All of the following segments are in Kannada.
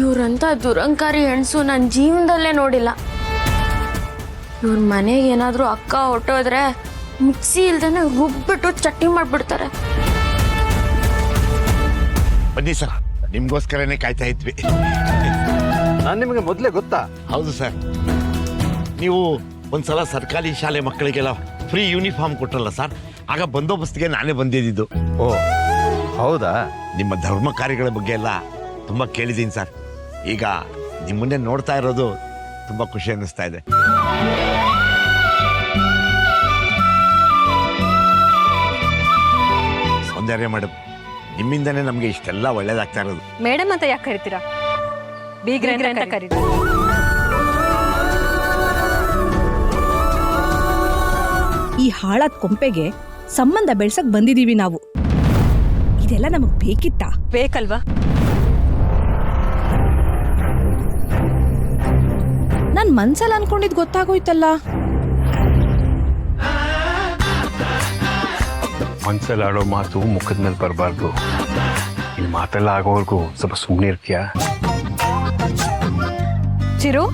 ಇವ್ರಂತ ದುರಂಕಾರಿ ಹೆಣ್ಸು ನನ್ನ ಜೀವನದಲ್ಲೇ ನೋಡಿಲ್ಲ. ಇವ್ರ ಮನೆಗೆ ಏನಾದರೂ ಅಕ್ಕ ಹೊಟ್ಟೋದ್ರೆ ಮಿಕ್ಸಿ ಇಲ್ದೇನೆ ರುಬ್ಬಿಟ್ಟು ಚಟ್ನಿ ಮಾಡಿಬಿಡ್ತಾರೆ. ಬನ್ನಿ ಸರ್, ನಿಮ್ಗೋಸ್ಕರನೇ ಕಾಯ್ತಾ ಇದ್ವಿ. ನಾನು ನಿಮಗೆ ಮೊದಲೇ ಗೊತ್ತಾ? ಹೌದು ಸರ್, ನೀವು ಒಂದ್ಸಲ ಸರ್ಕಾರಿ ಶಾಲೆ ಮಕ್ಕಳಿಗೆಲ್ಲ ಫ್ರೀ ಯೂನಿಫಾರ್ಮ್ ಕೊಟ್ರಲ್ಲ ಸರ್, ಆಗ ಬಂದೋಬಸ್ತಿಗೆ ನಾನೇ ಬಂದಿದ್ದು. ಓ ಹೌದಾ? ನಿಮ್ಮ ಧರ್ಮ ಕಾರ್ಯಗಳ ಬಗ್ಗೆ ಎಲ್ಲ ತುಂಬ ಕೇಳಿದ್ದೀನಿ ಸರ್. ಈಗ ನಿಮ್ಮನ್ನೇ ನೋಡ್ತಾ ಇರೋದು ತುಂಬ ಖುಷಿ ಅನ್ನಿಸ್ತಾ ಇದೆ. ಸೌಂದರ್ಯ ಮೇಡಮ್, ನಿಮ್ಮಿಂದನೇ ನಮಗೆ ಇಷ್ಟೆಲ್ಲ ಒಳ್ಳೇದಾಗ್ತಾ ಇರೋದು. ಮೇಡಮ್ ಅಂತ ಯಾಕೆ ಕರಿತೀರಾ? ಬೀಗ್ರೆ ಅಂತ ಕರೀತೀರಾ? ಈ ಹಾಳಾದ ಕೊಂಪೆಗೆ ಸಂಬಂಧ ಬೆಳ್ಸಕ್ ಬಂದಿದೀವಿ ನಾವು. ಇದೆಲ್ಲ ನಮಗ್ ಬೇಕಿತ್ತಾ? ಬೇಕಲ್ವಾ? ನಾನ್ ಮನ್ಸಲ್ಲಿ ಅನ್ಕೊಂಡಿದ್ ಗೊತ್ತಾಗೋಯ್ತಲ್ಲ. ಮನ್ಸಲ್ಲಿ ಆಡೋ ಮಾತು ಮುಖದ ಮೇಲೆ ಬರಬಾರ್ದು. ಈ ಮಾತೆಲ್ಲ ಆಗೋವರೆಗೂ ಸ್ವಲ್ಪ ಸುಮ್ಮನೆ ಇರ್ತೀಯಾ? ಚಿರು,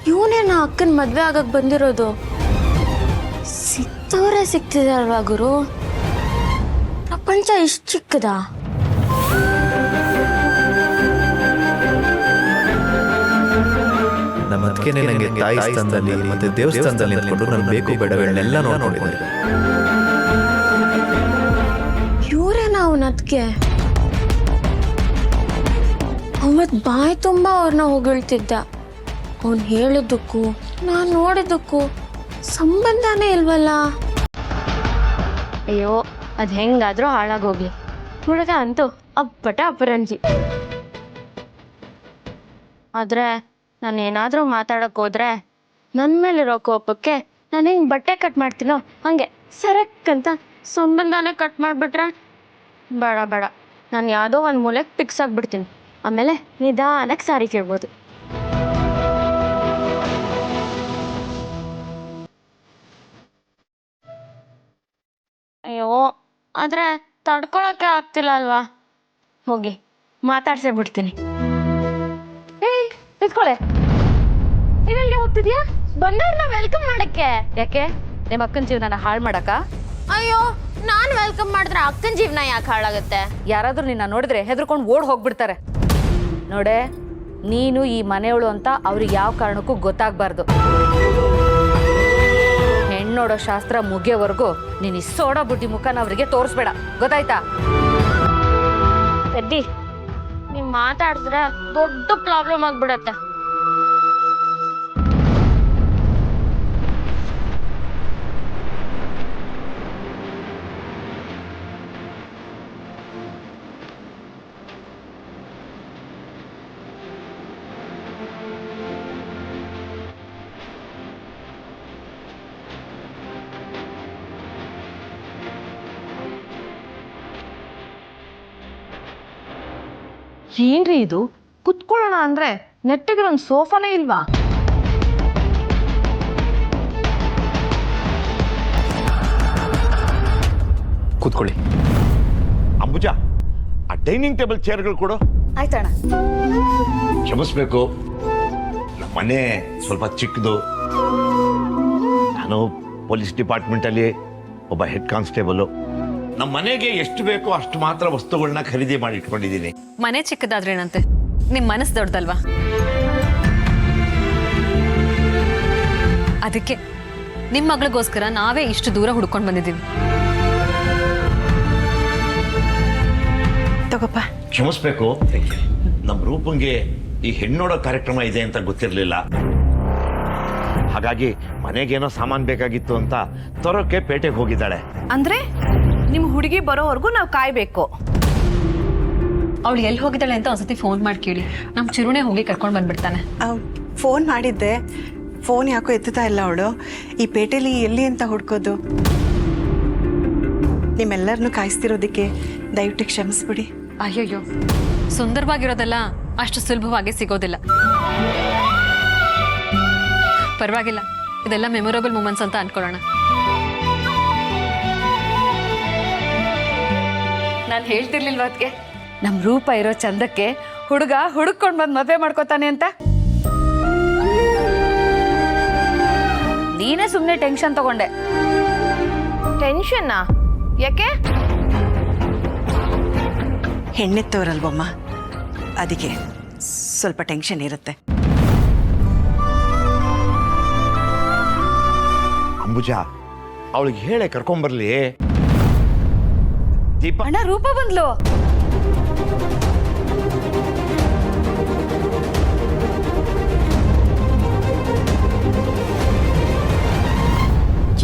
ಇವನೇನ ಅಕ್ಕನ ಮದ್ವೆ ಆಗಕ್ ಬಂದಿರೋದು? ಸಿಕ್ತವ್ರೆ ಸಿಕ್ತಿದೆ ಅಲ್ವಾ ಗುರು? ಪ್ರಪಂಚ ಇಷ್ಟು ಚಿಕ್ಕದ? ನಮ್ಮ ಅದಕ್ಕೇನೆ ನನಗೆ ತಾಯಿ ಸ್ಥಾನದಲ್ಲಿ ಮತ್ತೆ ದೇವಸ್ಥಾನದಲ್ಲಿ ನಿಂತ್ಕೊಂಡು ನಾನು ಬೇಕು ಬೇಡಗಳನ್ನೆಲ್ಲ ನೋಡ್ಕೊಂಡಿದ್ದಾರೆ. ಇವರೇನ ಅವನ ಅದಕ್ಕೆ? ಅವತ್ ಬಾಯಿ ತುಂಬಾ ಅವ್ರನ್ನ ಹೊಗಳ್ತಿದ್ದ. ಅವನು ಹೇಳಿದ್ದಕ್ಕೂ ನಾನು ನೋಡಿದ್ದಕ್ಕೂ ಸಂಬಂಧನೇ ಇಲ್ವಲ್ಲ. ಅಯ್ಯೋ, ಅದು ಹೆಂಗಾದ್ರೂ ಹಾಳಾಗೋಗ್ಲಿ. ಹುಡುಗ ಅಂತೂ ಅಪ್ಪಟ ಅಪರಂಜಿ. ಆದರೆ ನಾನು ಏನಾದರೂ ಮಾತಾಡೋಕೆ ಹೋದ್ರೆ ನನ್ನ ಮೇಲಿರೋ ಕೋಪಕ್ಕೆ ನಾನು ಹೆಂಗೆ ಬಟ್ಟೆ ಕಟ್ ಮಾಡ್ತೀನೋ ಹಾಗೆ ಸರಕ್ಕಂತ ಸಂಬಂಧನೇ ಕಟ್ ಮಾಡಿಬಿಟ್ರೆ ಬೇಡ ಬೇಡ, ನಾನು ಯಾವುದೋ ಒಂದು ಮೂಲೆಗೆ ಫಿಕ್ಸ್ ಆಗಿಬಿಡ್ತೀನಿ. ಆಮೇಲೆ ನಿಧಾನಕ್ಕೆ ಸಾರಿ ಕೇಳ್ಬೋದು. ಅಯ್ಯೋ, ಆದರೆ ತಡ್ಕೊಳಕ್ಕೆ ಆಗ್ತಿಲ್ಲ ಅಲ್ವಾ? ಹೋಗಿ ಮಾತಾಡ್ಸೇ ಬಿಡ್ತೀನಿ. ಏಯ್ ನಿಂತ್ಕೊಳ್ಳೆ, ನೀವೆಲ್ಲಿಗೆ ಹೋಗ್ತಿದ್ಯಾ? ಬಂದವ್ರನ್ನ ವೆಲ್ಕಮ್ ಮಾಡಕ್ಕೆ. ಯಾಕೆ? ನಿಮ್ಮ ಅಕ್ಕನ ಜೀವನ ಹಾಳು ಮಾಡಕ್ಕ? ಅಯ್ಯೋ, ನಾನು ವೆಲ್ಕಮ್ ಮಾಡಿದ್ರೆ ಅಕ್ಕನ ಜೀವನ ಯಾಕೆ ಹಾಳಾಗುತ್ತೆ? ಯಾರಾದ್ರೂ ನಿನ್ನ ನೋಡಿದ್ರೆ ಹೆದರ್ಕೊಂಡು ಓಡ್ ಹೋಗ್ಬಿಡ್ತಾರೆ. ನೋಡೆ, ನೀನು ಈ ಮನೆಯವಳು ಅಂತ ಅವ್ರಿಗೆ ಯಾವ ಕಾರಣಕ್ಕೂ ಗೊತ್ತಾಗಬಾರ್ದು. ಹೆಣ್ಣೋಡೋ ಶಾಸ್ತ್ರ ಮುಗಿಯೋವರೆಗೂ ನೀನು ಈ ಸೋಡಾ ಬುಡ್ಡಿ ಮುಖನ ಅವರಿಗೆ ತೋರಿಸ್ಬೇಡ, ಗೊತ್ತಾಯ್ತಾ? ಪೆದ್ದಿ, ನೀವು ಮಾತಾಡಿದ್ರೆ ದೊಡ್ಡ ಪ್ರಾಬ್ಲಮ್ ಆಗ್ಬಿಡತ್ತೆ. ಏನ್ರಿ ಇದು? ಕುತ್ಕೊಳ್ಳೋಣ ಅಂದ್ರೆ ನೆಟ್ಟಿಗೆ ಒಂದು ಸೋಫಾನೇ ಇಲ್ವಾ? ಕೂತ್ಕೊಳ್ಳಿ. ಅಂಬುಜಾ, ಆ ಡೈನಿಂಗ್ ಟೇಬಲ್ ಚೇರ್ಗಳು ಕೊಡು. ಆಯ್ತಣ್ಣ. ಕ್ಷಮಿಸ್ಬೇಕು, ನಮ್ಮ ಮನೆ ಸ್ವಲ್ಪ ಚಿಕ್ಕದು. ನಾನು ಪೊಲೀಸ್ ಡಿಪಾರ್ಟ್ಮೆಂಟಲ್ಲಿ ಒಬ್ಬ ಹೆಡ್ ಕಾನ್ಸ್ಟೇಬಲು. ನಮ್ಮ ಮನೆಗೆ ಎಷ್ಟು ಬೇಕೋ ಅಷ್ಟು ಮಾತ್ರ ವಸ್ತುಗಳನ್ನ ಖರೀದಿ ಮಾಡಿ ಇಟ್ಕೊಂಡಿದ್ದೀನಿ. ಮನೆ ಚಿಕ್ಕದಾದ್ರೇನಂತೆ, ನಿಮ್ಮ ಮನಸ್ಸು ದೊಡ್ಡದಲ್ವಾ? ಅದಕ್ಕೆ ನಿಮ್ಮ ಮಗಳಿಗೋಸ್ಕರ ನಾವೇ ಇಷ್ಟು ದೂರ ಹುಡ್ಕೊಂಡು ಬಂದಿದ್ದೀವಿ. ತಗೋಪ್ಪ. ಕ್ಷಮಿಸ್ಬೇಕು, ನಮ್ಮ ರೂಪಂಗೆ ಈ ಹೆಣ್ಣೋಡೋ ಕಾರ್ಯಕ್ರಮ ಇದೆ ಅಂತ ಗೊತ್ತಿರಲಿಲ್ಲ. ಹಾಗಾಗಿ ಮನೆಗೇನೋ ಸಾಮಾನು ಬೇಕಾಗಿತ್ತು ಅಂತ ತರೋಕೆ ಪೇಟೆಗೆ ಹೋಗಿದ್ದಾಳೆ. ಅಂದ್ರೆ ನಿಮ್ ಹುಡುಗಿ ಬರೋವರೆಗೂ ನಾವು ಕಾಯ್ಬೇಕು. ಅವಳು ಎಲ್ಲಿ ಹೋಗಿದ್ದಾಳೆ ಅಂತ ಒಂದ್ಸತಿ ಫೋನ್ ಮಾಡಿ ಕೇಳಿ. ನಮ್ಮ ಚಿರುಣೆ ಹೋಗಿ ಕರ್ಕೊಂಡು ಬಂದ್ಬಿಡ್ತಾನೆ. ಫೋನ್ ಮಾಡಿದ್ದೆ, ಫೋನ್ ಯಾಕೋ ಎತ್ತುತ್ತಾ ಇಲ್ಲ ಅವಳು. ಈ ಪೇಟೆಲಿ ಎಲ್ಲಿ ಅಂತ ಹುಡ್ಕೋದು. ನಿಮ್ಮೆಲ್ಲರನ್ನೂ ಕಾಯಿಸ್ತಿರೋದಕ್ಕೆ ದಯವಿಟ್ಟು ಕ್ಷಮಿಸ್ಬಿಡಿ. ಅಯ್ಯಯ್ಯೋ, ಸುಂದರವಾಗಿರೋದೆಲ್ಲ ಅಷ್ಟು ಸುಲಭವಾಗಿ ಸಿಗೋದಿಲ್ಲ. ಪರವಾಗಿಲ್ಲ, ಇದೆಲ್ಲ ಮೆಮೊರೇಬಲ್ ಮೂಮೆಂಟ್ಸ್ ಅಂತ ಅನ್ಕೊಳ್ಳೋಣ. ನಾನು ಹೇಳ್ತಿರ್ಲಿಲ್ವ ಅದಕ್ಕೆ ನಮ್ಮ ರೂಪ ಇರೋ ಚಂದಕ್ಕೆ ಹುಡುಗ ಹುಡುಕೊಂಡು ಬಂದು ಮದುವೆ ಮಾಡ್ಕೋತಾನೆ ಅಂತ. ನೀನೇ ಸುಮ್ಮನೆ ಟೆನ್ಷನ್ ತಗೊಂಡೆ. ಟೆನ್ಷನ್ನಾ? ಯಾಕೆ? ಹೆಣ್ಣೆತ್ತವರಲ್ವಮ್ಮ, ಅದಕ್ಕೆ ಸ್ವಲ್ಪ ಟೆನ್ಷನ್ ಇರುತ್ತೆ. ಅಂಬುಜ, ಅವಳಿಗೆ ಹೇಳೆ ಕರ್ಕೊಂಬರ್ಲಿ. ದೀಪ, ಅಣ್ಣ ರೂಪ ಬಂದ್ಲು.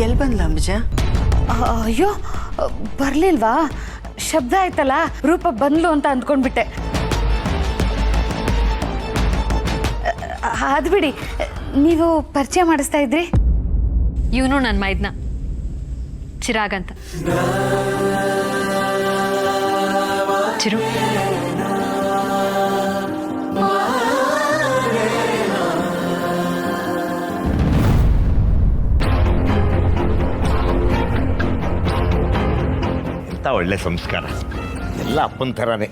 ಎಲ್ಲಿ ಬಂದ್ಲ ಅಂಬುಜ? ಅಯ್ಯೋ, ಬರ್ಲಿಲ್ವಾ? ಶಬ್ದ ಆಯ್ತಲ್ಲ, ರೂಪ ಬಂದ್ಲು ಅಂತ ಅಂದ್ಕೊಂಡ್ಬಿಟ್ಟೆ. ಅದು ಬಿಡಿ, ನೀವು ಪರಿಚಯ ಮಾಡಿಸ್ತಾ ಇದ್ರಿ? ಇವನು ನನ್ನ ಮೈದ್ನ ಚಿರಾಗ್ ಅಂತ. ಚಿರು, ಎಂತ ಒಳ್ಳೆ ಸಂಸ್ಕಾರ, ಎಲ್ಲ ಅಪ್ಪನ ಥರನೇ.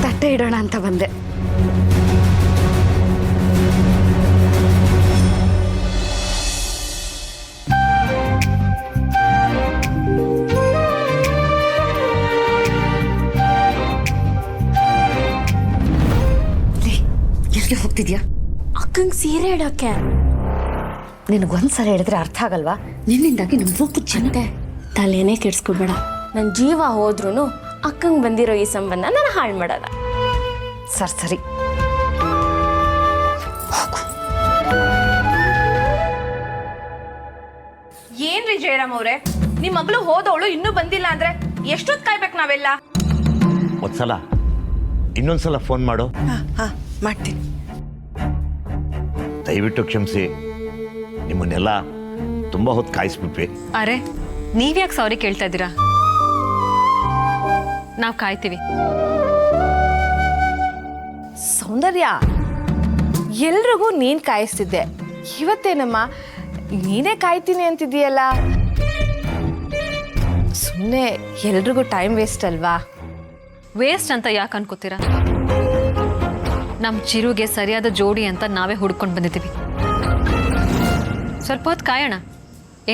ತಟ್ಟೆ ಇಡೋಣ ಅಂತ ಬಂದೆ. ಎಲ್ಲಿಗೆ ಹೋಗ್ತಿದ್ಯಾ? ಅಕ್ಕಂಗೆ ಸೀರೆ ಇಡೋಕ್ಕೆ. ನಿನಗೊಂದ್ಸಲ ಹೇಳಿದ್ರೆ ಅರ್ಥ ಆಗಲ್ವಾ? ನಿನ್ನಿಂದಾಗಿ ನಮ್ಮ ರೂಪು ಜನತೆ. ತಲೆನೇ ಕೆಡ್ಸ್ಕೊಬೇಡ. ನನ್ನ ಜೀವ ಹೋದ್ರೂ ಅಕ್ಕಂಗೆ ಬಂದಿರೋ ಈ ಸಂಬಂಧ ನಾನು ಹಾಳು ಮಾಡಲ್ಲ. ಸರಿ. ಏನ್ರಿ ಜಯರಾಮ್ ಅವ್ರೆ, ನಿಮ್ ಮಗಳು ಹೋದವಳು ಇನ್ನೂ ಬಂದಿಲ್ಲ ಅಂದ್ರೆ ಎಷ್ಟೊತ್ತು ಕಾಯ್ಬೇಕು ನಾವೆಲ್ಲ? ಒಂದ್ಸಲ ಇನ್ನೊಂದ್ಸಲ ಫೋನ್ ಮಾಡು. ಹಾ ಮಾಡ್ತೀನಿ. ದಯವಿಟ್ಟು ಕ್ಷಮಿಸಿ, ನಿಮ್ಮನ್ನೆಲ್ಲ ತುಂಬ ಹೊತ್ತು ಕಾಯಿಸ್ಬಿಟ್ವಿ. ಅರೆ ನೀವ್ಯಾಕೆ ಸಾರಿ ಕೇಳ್ತಾ ಇದ್ದೀರಾ? ನಾವು ಕಾಯ್ತೀವಿ. ಸೌಂದರ್ಯ, ಎಲ್ರಿಗೂ ನೀನ್ ಕಾಯಿಸ್ತಿದ್ದೆ, ಇವತ್ತೇನಮ್ಮ ನೀನೇ ಕಾಯ್ತೀನಿ ಅಂತಿದೀಯಲ್ಲ? ಸುಮ್ಮನೆ ಎಲ್ರಿಗೂ ಟೈಮ್ ವೇಸ್ಟ್ ಅಲ್ವಾ? ವೇಸ್ಟ್ ಅಂತ ಯಾಕೆ ಅನ್ಕೋತೀರಾ? ನಮ್ಮ ಚಿರುಗೆ ಸರಿಯಾದ ಜೋಡಿ ಅಂತ ನಾವೇ ಹುಡ್ಕೊಂಡು ಬಂದಿದ್ದೀವಿ. ಸ್ವಲ್ಪ ಹೊತ್ತು ಕಾಯೋಣ,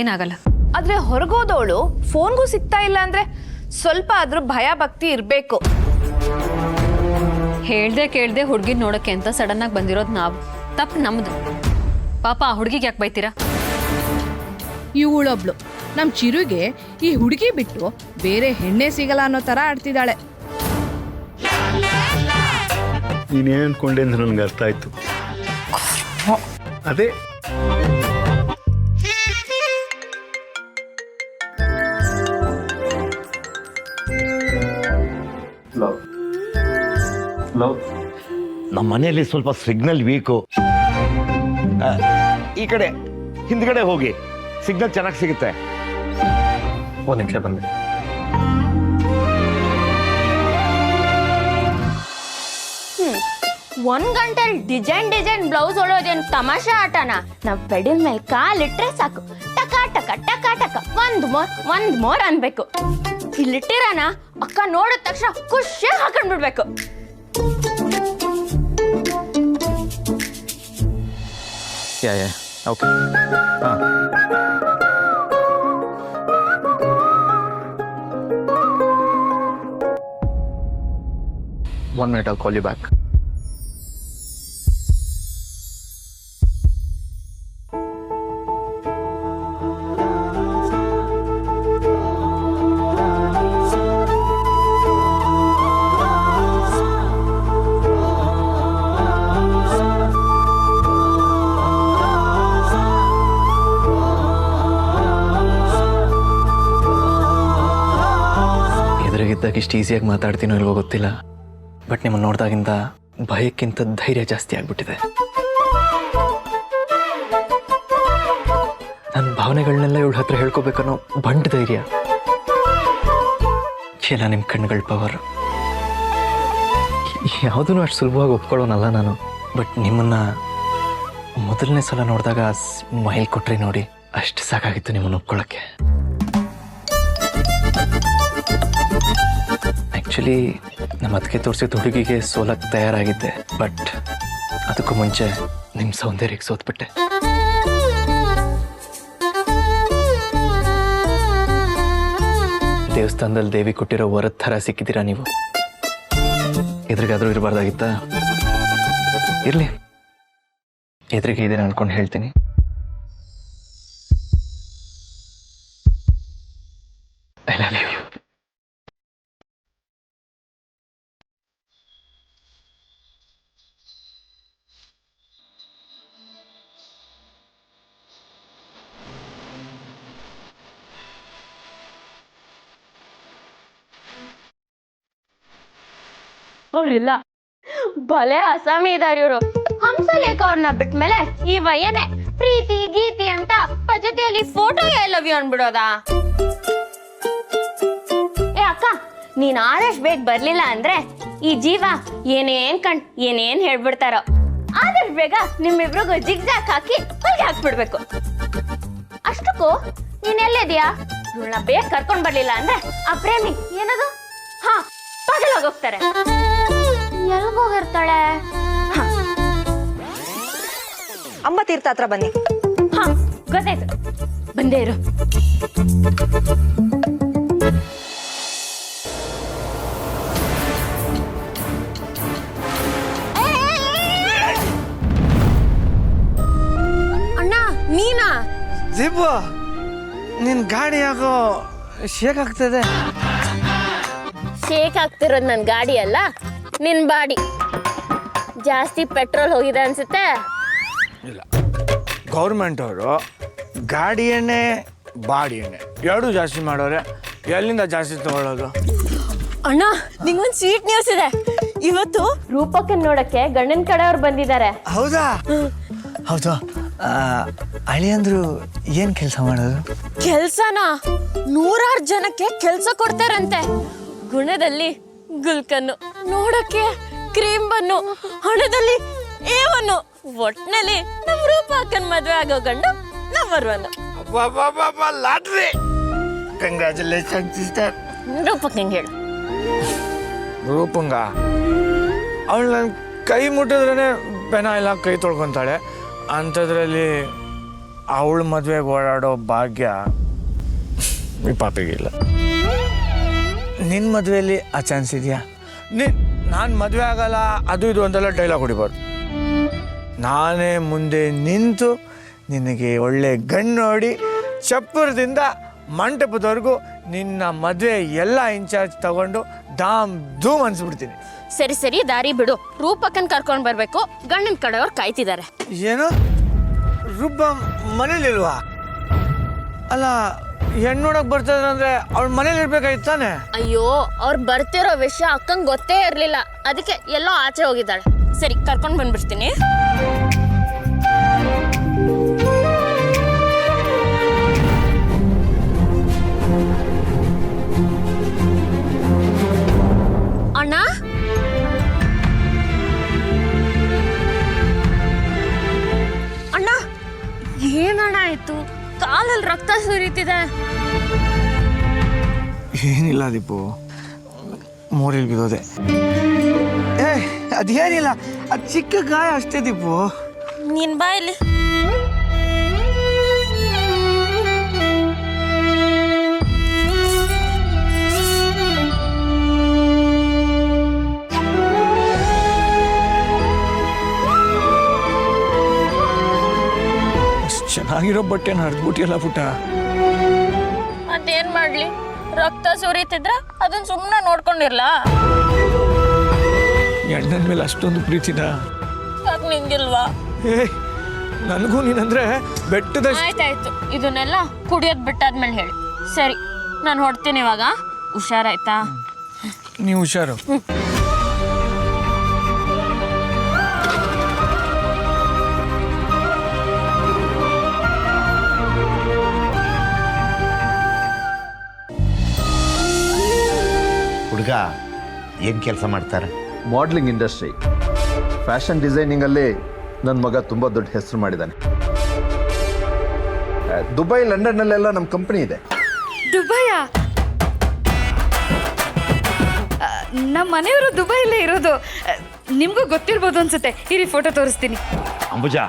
ಏನಾಗಲ್ಲ. ಆದ್ರೆ ಹೊರಗೋದವಳು ಫೋನ್ಗೂ ಸಿಗ್ತಾ ಇಲ್ಲ ಅಂದ್ರೆ ಸ್ವಲ್ಪ ಆದ್ರೂ ಭಯ ಭಕ್ತಿ ಇರ್ಬೇಕು. ಹೇಳ್ದೆ ಕೇಳ್ದೆ ಹುಡುಗಿನ ನೋಡೋಕ್ಕೆ ಅಂತ ಸಡನ್ ಆಗಿ ಬಂದಿರೋದು ನಾವು. ತಪ್ಪು ನಮ್ದು. ಪಾಪ ಆ ಹುಡುಗಿಗೆ ಯಾಕೆ ಬೈತೀರಾ? ಇವಳೊಬ್ಳು ನಮ್ ಚಿರುಗೆ ಈ ಹುಡುಗಿ ಬಿಟ್ಟು ಬೇರೆ ಹೆಣ್ಣೆ ಸಿಗಲ್ಲ ಅನ್ನೋ ತರ ಆಡ್ತಿದ್ದಾಳೆ. ನೀನೇನು ಅನ್ಕೊಂಡೆ ಅಂತ ನನಗೆ ಅರ್ಥ ಆಯ್ತು. ಅದೇ ನಮ್ಮ ಮನೆಯಲ್ಲಿ ಸ್ವಲ್ಪ ಸಿಗ್ನಲ್ ವೀಕು. ಈ ಕಡೆ ಹಿಂದ್ಗಡೆ ಹೋಗಿ, ಸಿಗ್ನಲ್ ಚೆನ್ನಾಗಿ ಸಿಗುತ್ತೆ. ಒಂದು ನಿಮಿಷ ಬಂದೆ. ಒಂದ್ ಗಂಟೆಲಿ ಡಿಸೈನ್ ಬ್ಲೌಸ್ ಹೊಳೋದೇನು ತಮಾಷೆ ಆಟನ? ನಾವ್ ಪೆಡಿಲ್ ಮೇಲೆ ಕಾಲಿಟ್ರೆ ಸಾಕು, ಟಕ ಟಕ ಟಕ ಟಕ ಒಂದ್ ಮೋರ್ ಅನ್ಬೇಕು. ಇಲ್ಲಿಟ್ಟಿರೋಣ ಅಕ್ಕ ನೋಡಿದ ತಕ್ಷಣ ಖುಷಿಯಾಗಿ ಹಾಕೊಂಡ್ಬಿಡ್ಬೇಕು. ಓಕೆ. ಹಾಂ, One minute, I'll call you back. ನೋಡಿದಾಗ ಇಷ್ಟು ಈಸಿಯಾಗಿ ಮಾತಾಡ್ತೀನೋ ಇಲ್ವೋ ಗೊತ್ತಿಲ್ಲ, ಬಟ್ ನಿಮ್ಮನ್ನು ನೋಡಿದಾಗಿಂದ ಭಯಕ್ಕಿಂತ ಧೈರ್ಯ ಜಾಸ್ತಿ ಆಗ್ಬಿಟ್ಟಿದೆ. ನನ್ನ ಭಾವನೆಗಳನ್ನೆಲ್ಲ ಇವಳ ಹತ್ರ ಹೇಳ್ಕೊಬೇಕನ್ನೋ ಬಂಡ್ ಧೈರ್ಯ. ಎಲ್ಲ ನಿಮ್ಮ ಕಣ್ಗಳ ಪವರ್. ಯಾವುದೂ ಅಷ್ಟು ಸುಲಭವಾಗಿ ಒಪ್ಕೊಳ್ಳೋನಲ್ಲ ನಾನು, ಬಟ್ ನಿಮ್ಮನ್ನ ಮೊದಲನೇ ಸಲ ನೋಡಿದಾಗ ಸ್ಮೈಲ್ ಕೊಟ್ರಿ ನೋಡಿ, ಅಷ್ಟು ಸಾಕಾಗಿತ್ತು ನಿಮ್ಮನ್ನು ಒಪ್ಕೊಳ್ಳೋಕ್ಕೆ. ಆ್ಯಕ್ಚುಲಿ ನಮ್ಮ ಅದಕ್ಕೆ ತೋರಿಸಿದ ಹುಡುಗಿಗೆ ಸೋಲಕ್ಕೆ ತಯಾರಾಗಿದ್ದೆ, ಬಟ್ ಅದಕ್ಕೂ ಮುಂಚೆ ನಿಮ್ಮ ಸೌಂದರ್ಯಕ್ಕೆ ಸೋತ್ಬಿಟ್ಟೆ. ದೇವಸ್ಥಾನದಲ್ಲಿ ದೇವಿ ಕೊಟ್ಟಿರೋ ವರದ ಥರ ಸಿಕ್ಕಿದ್ದೀರಾ ನೀವು. ಎದುರಿಗಾದ್ರೂ ಇರಬಾರ್ದಾಗಿತ್ತಾ? ಇರಲಿ, ಎದುರಿಗೆ ಇದೇನು ಅನ್ಕೊಂಡು ಹೇಳ್ತೀನಿ. I love you. ಅವ್ರಿಲ್ಲ, ಭಲೆ ಅಸಾಮಿ ಇದಾರೆ ಇವರು. ಹಂಸಲೇಖ ಅವ್ರನ್ನ ಬಿಟ್ಮೇಲೆ ಈ ವಯ್ಯನೆ ಪ್ರೀತಿ ಗೀತಿ ಅಂತ ಪದ್ಧತಿಯಲ್ಲಿ ಫೋಟೋ ಐ ಲವ್ ಯು ಅನ್ಬಿಡೋದಾ? ಏ ಅಕ್ಕ, ನೀನ್ ಆದಷ್ಟು ಬೇಗ ಬರ್ಲಿಲ್ಲ ಅಂದ್ರೆ ಈ ಜೀವ ಏನೇನ್ ಹೇಳ್ಬಿಡ್ತಾರೋ. ಆದಷ್ಟು ಬೇಗ ನಿಮ್ಮಿಬ್ರಿಗೂ ಜಿಗ್ಜಾಕ್ ಹಾಕಿ ಹೊಲ್ಗೆ ಹಾಕ್ಬಿಡ್ಬೇಕು. ಅಷ್ಟಕ್ಕೂ ನೀನ್ ಎಲ್ಲಿದ್ಯಾ? ಇವಳನ್ನ ಬೇಗ ಕರ್ಕೊಂಡ್ ಬರ್ಲಿಲ್ಲ ಅಂದ್ರೆ ಆ ಪ್ರೇಮಿ ಏನದು ಹೋಗ್ತಾರೆ. ಎಲ್ಗೋಗಿರ್ತಾಳೆ? ಅಂಬ ತೀರ್ಥ ಹತ್ರ ಬನ್ನಿ. ಹಾ, ಗೊತ್ತಾಯ್ತು, ಬಂದೇ ಇರು. ಅಣ್ಣ ನೀನಾ? ದೀಪು, ನಿನ್ ಗಾಡಿ ಯಾಕೋ ಶೇಕ್ ಆಗ್ತದೆ. ಶೇಕ್ ಆಗ್ತಿರೋದು ನನ್ನ ಗಾಡಿ ಅಲ್ಲ, ನಿನ್ ಬಾಡಿ. ಜಾಸ್ತಿ ಪೆಟ್ರೋಲ್ ಹೋಗಿದೆ ಅನ್ಸುತ್ತೆ. ಇಲ್ಲ, ಗೌರ್ಮೆಂಟ್ ಅವರು ಗಾಡಿ ಎಣ್ಣೆ ಬಾಡಿ ಎಣ್ಣೆ ಎರಡೂ ಜಾಸ್ತಿ ಮಾಡೋರೆ. ಎಲ್ಲಿಂದ ಜಾಸ್ತಿ ತಗೊಳ್ಳೋದು? ಅಣ್ಣ, ನಿಂಗೊಂದು ಸ್ವೀಟ್ ನ್ಯೂಸ್ ಇದೆ. ಇವತ್ತು ರೂಪಕ್ಕೆ ನೋಡಕ್ಕೆ ಗಂಡನ ಕಡೆಯವ್ರು ಬಂದಿದ್ದಾರೆ. ಹೌದಾ? ಹೌದು. ಅಳಿಯಂದ್ರು ಏನ್ ಕೆಲಸ ಮಾಡೋದು? ಕೆಲ್ಸನಾ? 100 ಜನಕ್ಕೆ ಕೆಲ್ಸ ಕೊಡ್ತಾರಂತೆ. ಗುಣದಲ್ಲಿ ಗುಲ್ಕನ್ನು, ನೋಡಕ್ಕೆ ಕ್ರೀಮ್ ಬನ್ನು, ಹಣದಲ್ಲಿ ಏವನ್ನು. ಒಟ್ನಲ್ಲಿ ನಮ್ ರೂಪಕ್ಕನ್ ಮದ್ವೆ ಆಗೋ ಗಂಡು ನಂಬರ್ 1. ಲಾಟ್ರಿ. Congratulation sister. ರೂಪಕ್ಕಂಗೆ ಹೇಳು. ರೂಪಂಗ ಅವಳು ನನ್ನ ಕೈ ಮುಟ್ಟಿದ್ರೇ ಪೆನ ಎಲ್ಲ ಕೈ ತೊಳ್ಕೊತಾಳೆ. ಅಂಥದ್ರಲ್ಲಿ ಅವಳು ಮದುವೆಗೆ ಓಡಾಡೋ ಭಾಗ್ಯ ಈ ಪಾಪಿಗಿಲ್ಲ. ನಿನ್ನ ಮದುವೆಯಲ್ಲಿ ಆ ಚಾನ್ಸ್ ಇದೆಯಾ? ನಾನು ಮದುವೆ ಆಗಲ್ಲ ಅದು ಇದು ಅಂತೆಲ್ಲ ಡೈಲಾಗ್ ಹೊಡಿಬಾರ್ದು. ನಾನೇ ಮುಂದೆ ನಿಂತು ನಿನಗೆ ಒಳ್ಳೆ ಗಣ್ಣು ನೋಡಿ ಚಪ್ಪರದಿಂದ ಮಂಟಪದವರೆಗೂ ನಿನ್ನ ಮದುವೆ ಎಲ್ಲ ಇನ್ಚಾರ್ಜ್ ತಗೊಂಡು ಧಾಮ್ ಧೂಮ್ ಅನ್ಸ್ಬಿಡ್ತೀನಿ. ಸರಿ ದಾರಿ ಬಿಡು. ರೂಪಕ್ಕನ್ ಕರ್ಕೊಂಡ್ ಬರ್ಬೇಕು, ಗಂಡನ ಕಡೆಯವ್ರು ಕಾಯ್ತಿದ್ದಾರೆ. ಏನು? ರೂಪ ಮನೇಲಿಲ್ವಾ? ಅಲ್ಲ, ಹೆಣ್ಣು ನೋಡಕ್ ಬರ್ತಾರಂದ್ರೆ ಅವ್ಳ ಮನೇಲಿ ಇರ್ಬೇಕಾಯ್ತು ತಾನೆ? ಅಯ್ಯೋ, ಅವ್ರು ಬರ್ತಿರೋ ವಿಷಯ ಅಕ್ಕಂಗ್ ಗೊತ್ತೇ ಇರ್ಲಿಲ್ಲ. ಅದಕ್ಕೆ ಎಲ್ಲೋ ಆಚೆ ಹೋಗಿದ್ದಾಳೆ. ಸರಿ, ಕರ್ಕೊಂಡ್ ಬಂದ್ಬಿಡ್ತೀನಿ. ಅಣ್ಣ, ಅಣ್ಣ, ಏನಣ್ಣ ಆಯ್ತು? ಕಾಲಲ್ಲಿ ರಕ್ತ ಸುರಿತಿದೆ. ಏನಿಲ್ಲ ದೀಪು, ಮೋರಿಲ್ ಬಿದ್ದೋದೆ. ಅದೇನಿಲ್ಲ, ಅದು ಚಿಕ್ಕ ಗಾಯ ಅಷ್ಟೇ ದೀಪು. ನೀನ್ ಬಾ ಇಲ್ಲಿ. ಚೆನ್ನಾಗಿರೋ ಬಟ್ಟೆನ ಹರಿದ್ಬಿಟ್ಟಿಯಲ್ಲ ಪುಟ್ಟ. ಅದೇನ್ ಮಾಡ್ಲಿ, ರಕ್ತ ಸುರಿತಿದ್ರ ಅದನ್ನ ಸುಮ್ಮನೆ ನೋಡ್ಕೊಂಡಿರ್ಲ. ಹೆಣ್ಣನ ಮೇಲೆ ಅಷ್ಟೊಂದು ಪ್ರೀತಿನ ನಿಂಗಿಲ್ವಾ? ನನಗೂ ನೀನಂದ್ರೆ ಬೆಟ್ಟದ. ಆಯ್ತಾಯ್ತು, ಇದನ್ನೆಲ್ಲ ಕುಡಿಯೋದ್ ಬಿಟ್ಟಾದ್ಮೇಲೆ ಹೇಳಿ. ಸರಿ, ನಾನು ಹೊಡ್ತೀನಿ ಇವಾಗ. ಹುಷಾರಾಯ್ತಾ? ನೀವು ಹುಷಾರು. ಹುಡುಗ ಏನು ಕೆಲಸ ಮಾಡ್ತಾರೆ? ಮಾಡಲಿಂಗ್ ಇಂಡಸ್ಟ್ರಿ, ಫ್ಯಾಷನ್ ಡಿಸೈನಿಂಗಲ್ಲಿ ನನ್ನ ಮಗ ತುಂಬ ದೊಡ್ಡ ಹೆಸರು ಮಾಡಿದ್ದಾನೆ. ದುಬೈ, ಲಂಡನ್ನಲ್ಲೆಲ್ಲ ನಮ್ಮ ಕಂಪ್ನಿ ಇದೆ. ದುಬೈಯ? ನಮ್ಮ ಮನೆಯವರು ದುಬೈಲೇ ಇರೋದು. ನಿಮಗೂ ಗೊತ್ತಿರ್ಬೋದು ಅನ್ಸುತ್ತೆ. ಇರಿ ಫೋಟೋ ತೋರಿಸ್ತೀನಿ. ಅಂಬುಜಾ,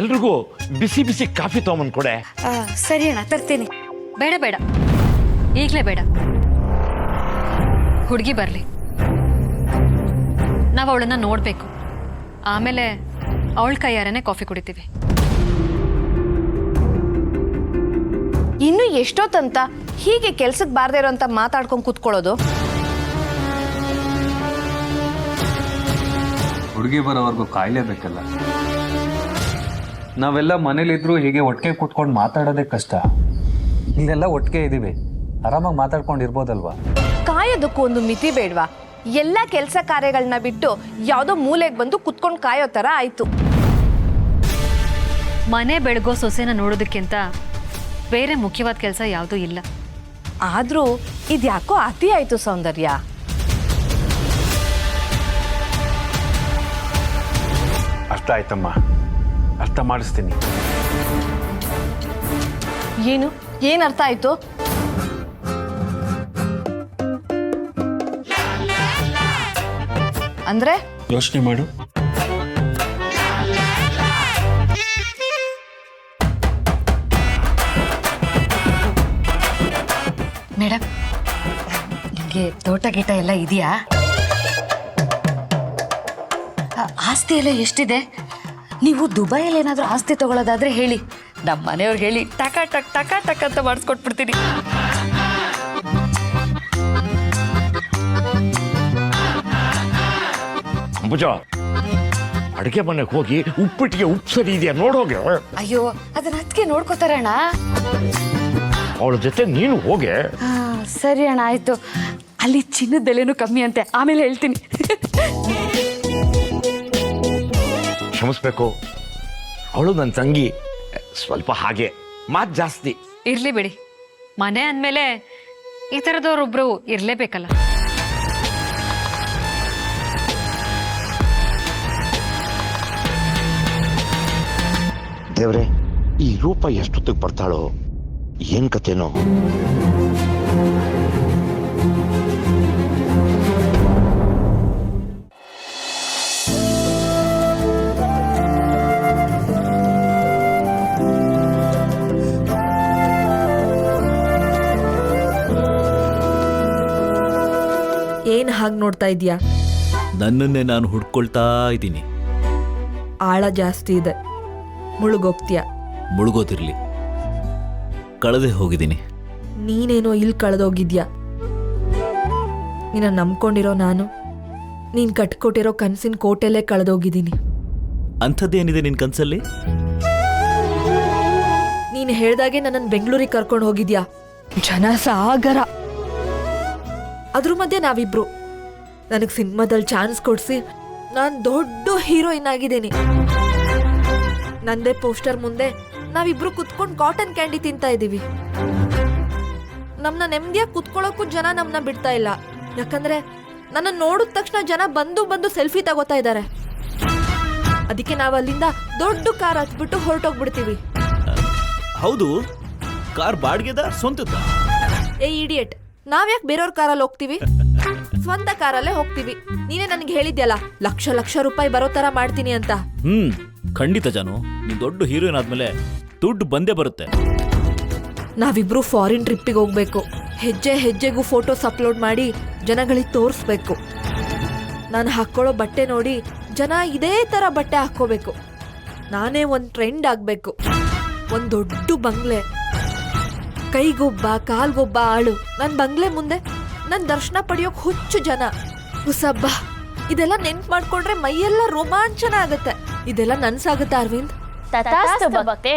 ಎಲ್ರಿಗೂ ಬಿಸಿ ಬಿಸಿ ಕಾಫಿ ತೊಗೊಂಬಂದು ಕೊಡೆ. ಸರಿ ಅಣ್ಣ, ತರ್ತೀನಿ. ಬೇಡ ಬೇಡ, ಈಗಲೇ ಬೇಡ. ಹುಡುಗಿ ಬರಲಿ, ನಾವು ಅವಳನ್ನ ನೋಡಬೇಕು. ಆಮೇಲೆ ಅವಳ ಕೈಯಾರನೇ ಕಾಫಿ ಕುಡಿತೀವಿ. ಇನ್ನು ಎಷ್ಟೊತ್ತಂತ ಹೀಗೆ ಕೆಲ್ಸಕ್ಕೆ ಬಾರ್ದೇ ಇರೋಂತ ಮಾತಾಡ್ಕೊಂಡು ಕೂತ್ಕೊಳ್ಳೋದು? ಹುಡುಗಿ ಬರೋವರೆಗೂ ಕಾಯಲೇಬೇಕಲ್ಲ. ನಾವೆಲ್ಲ ಮನೇಲಿದ್ರು ಹೀಗೆ ಒಟ್ಟಿಗೆ ಕೂತ್ಕೊಂಡು ಮಾತಾಡೋದೇ ಕಷ್ಟ. ಇಲ್ಲೆಲ್ಲ ಒಟ್ಟಿಗೆ ಇದ್ದೀವಿ, ಆರಾಮಾಗಿ ಮಾತಾಡ್ಕೊಂಡಿರ್ಬೋದಲ್ವಾ? ಕಾಯೋದಕ್ಕೂ ಒಂದು ಮಿತಿ ಬೇಡ್ವಾ? ಎಲ್ಲ ಕೆಲಸ ಕಾರ್ಯಗಳನ್ನ ಬಿಟ್ಟು ಯಾವುದೋ ಮೂಲೆಗೆ ಬಂದು ಕುತ್ಕೊಂಡು ಕಾಯೋ ಥರ ಆಯ್ತು. ಮನೆ ಬೆಳಗೋ ಸೊಸೆನ ನೋಡೋದಕ್ಕಿಂತ ಬೇರೆ ಮುಖ್ಯವಾದ ಕೆಲಸ ಯಾವುದೂ ಇಲ್ಲ. ಆದರೂ ಇದ್ಯಾಕೋ ಅತಿ ಆಯ್ತು ಸೌಂದರ್ಯ. ಅರ್ಥ ಆಯ್ತಮ್ಮ, ಅರ್ಥ ಮಾಡಿಸ್ತೀನಿ. ಏನು ಅರ್ಥ ಆಯ್ತು? ಅಂದ್ರೆ ಯೋಚನೆ ಮಾಡು. ಮೇಡಮ್, ನಿಮಗೆ ತೋಟ ಗೀಟ ಎಲ್ಲ ಇದೆಯಾ? ಆಸ್ತಿ ಎಲ್ಲ ಎಷ್ಟಿದೆ? ನೀವು ದುಬೈಯಲ್ಲಿ ಏನಾದರೂ ಆಸ್ತಿ ತಗೊಳ್ಳೋದಾದ್ರೆ ಹೇಳಿ, ನಮ್ಮ ಮನೆಯವ್ರಿಗೆ ಹೇಳಿ ಟಕ ಟಕ್ ಟಕ ಟಕ್ ಅಂತ ಮಾಡಿಸ್ಕೊಟ್ಬಿಡ್ತೀನಿ. ಅಂಬುಜಾ, ಅಡುಗೆ ಮನೆಗೆ ಹೋಗಿ ಉಪ್ಪಿಟ್ಟಿಗೆ ಉಪ್ಪು ಸರಿ ಇದೆಯಾ ನೋಡೋಗೆ. ಅಯ್ಯೋ, ಅದನ್ನ ಅದಕ್ಕೆ ನೋಡ್ಕೋತಾರೆ ಅಣ್ಣ. ಅವಳ ಜೊತೆ ನೀನು ಹೋಗೆ. ಸರಿ ಅಣ್ಣ, ಆಯ್ತು. ಅಲ್ಲಿ ಚಿನ್ನದ ಬೆಲೆನೂ ಕಮ್ಮಿ ಅಂತೆ, ಆಮೇಲೆ ಹೇಳ್ತೀನಿ. ಕ್ಷಮಿಸ್ಬೇಕು, ಅವಳು ನನ್ನ ತಂಗಿ, ಸ್ವಲ್ಪ ಹಾಗೆ ಮಾತು ಜಾಸ್ತಿ. ಇರ್ಲಿ ಬಿಡಿ, ಮನೆ ಅಂದಮೇಲೆ ಈ ಥರದವ್ರೊಬ್ರು ಇರಲೇಬೇಕಲ್ಲ. ದೇವ್ರೆ, ಈ ರೂಪ ಎಷ್ಟೊತ್ತಿಗೆ ಬರ್ತಾಳೋ, ಏನ್ ಕತೆನೋ. ಏನ್ ಹಾಗೆ ನೋಡ್ತಾ ಇದೀಯಾ? ನನ್ನನ್ನೇ ನಾನು ಹುಡ್ಕೊಳ್ತಾ ಇದ್ದೀನಿ. ಆಳ ಜಾಸ್ತಿ ಇದೆ, ಮುಳುಗೋಗ್ತೀಯ. ಮುಳುಗೋದಿರ್ಲಿ, ಕಳೆದೇ ಹೋಗಿದ್ದೀನಿ. ನೀನೇನೋ ಇಲ್ಲಿ ಕಳೆದೋಗಿದ್ಯಾ. ನಿನ್ನ ನಂಬ್ಕೊಂಡಿರೋ ನಾನು ನೀನ್ ಕಟ್ಕೊಟ್ಟಿರೋ ಕನ್ಸಿನ ಕೋಟೆಲ್ಲೇ ಕಳೆದೋಗಿದ್ದೀನಿ. ಅಂಥದ್ದೇನಿದೆ ನಿನ್ನ ಕನಸಲ್ಲಿ? ನೀನು ಹೇಳ್ದಾಗೆ ನನ್ನನ್ನು ಬೆಂಗಳೂರಿಗೆ ಕರ್ಕೊಂಡು ಹೋಗಿದ್ಯಾ. ಜನ ಸಾಗರ. ಅದ್ರ ಮಧ್ಯೆ ನಾವಿಬ್ರು. ನನಗೆ ಸಿನಿಮಾದಲ್ಲಿ ಚಾನ್ಸ್ ಕೊಡಿಸಿ ನಾನು ದೊಡ್ಡ ಹೀರೋಯಿನ್ ಆಗಿದ್ದೀನಿ. ನಂದೇ ಪೋಸ್ಟರ್ ಮುಂದೆ ನಾವಿಬ್ರು ಕುತ್ಕೊಂಡು ಕಾಟನ್ ಕ್ಯಾಂಡಿ ತಿಂತಾ ಇದ್ದೀವಿ. ನಮ್ಮನ್ನ ನೆಮ್ಮದಿಯಾಗಿ ಕುತ್ಕೊಳ್ಳೋಕ್ಕೂ ಜನ ನಮ್ಮನ್ನ ಬಿಡ್ತಾ ಇಲ್ಲ. ಯಾಕಂದ್ರೆ ನನ್ನ ನೋಡಿದ ತಕ್ಷಣ ಜನ ಬಂದು ಸೆಲ್ಫಿ ತಗೋತಾ ಇದ್ದಾರೆ. ಅದಕ್ಕೆ ನಾವು ಅಲ್ಲಿಂದ ದೊಡ್ಡ ಕಾರ್ ಹತ್ಬಿಟ್ಟು ಹೊರಟೋಗ್ಬಿಡ್ತೀವಿ. ಹೌದು, ಕಾರ್ ಬಾಡಿಗೆದ ಸ್ವಂತದ? ಏ ಇಡಿಯಟ್, ನಾವ್ಯಾಕೆ ಬೇರೆಯವ್ರ ಕಾರಲ್ಲಿ ಹೋಗ್ತೀವಿ? ಸ್ವಂತ ಕಾರಲ್ಲೇ ಹೋಗ್ತೀವಿ. ನೀನೇ ನನಗೆ ಹೇಳಿದ್ಯಲ್ಲ, ಲಕ್ಷ ರೂಪಾಯಿ ಬರೋ ತರ ಮಾಡ್ತೀನಿ ಅಂತ. ಖಂಡಿತ ಜಾನು, ನೀನ್ ದೊಡ್ಡ ಹೀರೋಯಿನ್ ಆದ್ಮೇಲೆ ದುಡ್ಡು ಬಂದೇ ಬರುತ್ತೆ. ನಾವಿಬ್ರು ಫಾರಿನ್ ಟ್ರಿಪ್ಪಿಗೆ ಹೋಗ್ಬೇಕು. ಹೆಜ್ಜೆ ಹೆಜ್ಜೆಗೂ ಫೋಟೋಸ್ ಅಪ್ಲೋಡ್ ಮಾಡಿ ಜನಗಳಿಗೆ ತೋರಿಸ್ಬೇಕು. ನಾನು ಹಾಕೊಳ್ಳೋ ಬಟ್ಟೆ ನೋಡಿ ಜನ ಇದೇ ತರ ಬಟ್ಟೆ ಹಾಕೋಬೇಕು. ನಾನೇ ಒಂದು ಟ್ರೆಂಡ್ ಆಗ್ಬೇಕು. ಒಂದು ದೊಡ್ಡ ಬಂಗ್ಲೆ, ಕೈಗೊಬ್ಬ ಕಾಲ್ಗೊಬ್ಬ ಆಳು. ನನ್ನ ಬಂಗ್ಲೆ ಮುಂದೆ ನನ್ನ ದರ್ಶನ ಪಡೆಯೋಕ್ ಹುಚ್ಚು ಜನ. ಹುಸಬ್ಬ, ಇದೆಲ್ಲ ನೆನ್ಪು ಮಾಡ್ಕೊಂಡ್ರೆ ಮೈಯೆಲ್ಲ ರೋಮಾಂಚನ ಆಗತ್ತೆ. ಇದೆಲ್ಲ ನನ್ಸಾಗತ್ತ ಅರವಿಂದ್? ತಥಾಸ್ತು ಭಕ್ತೆ.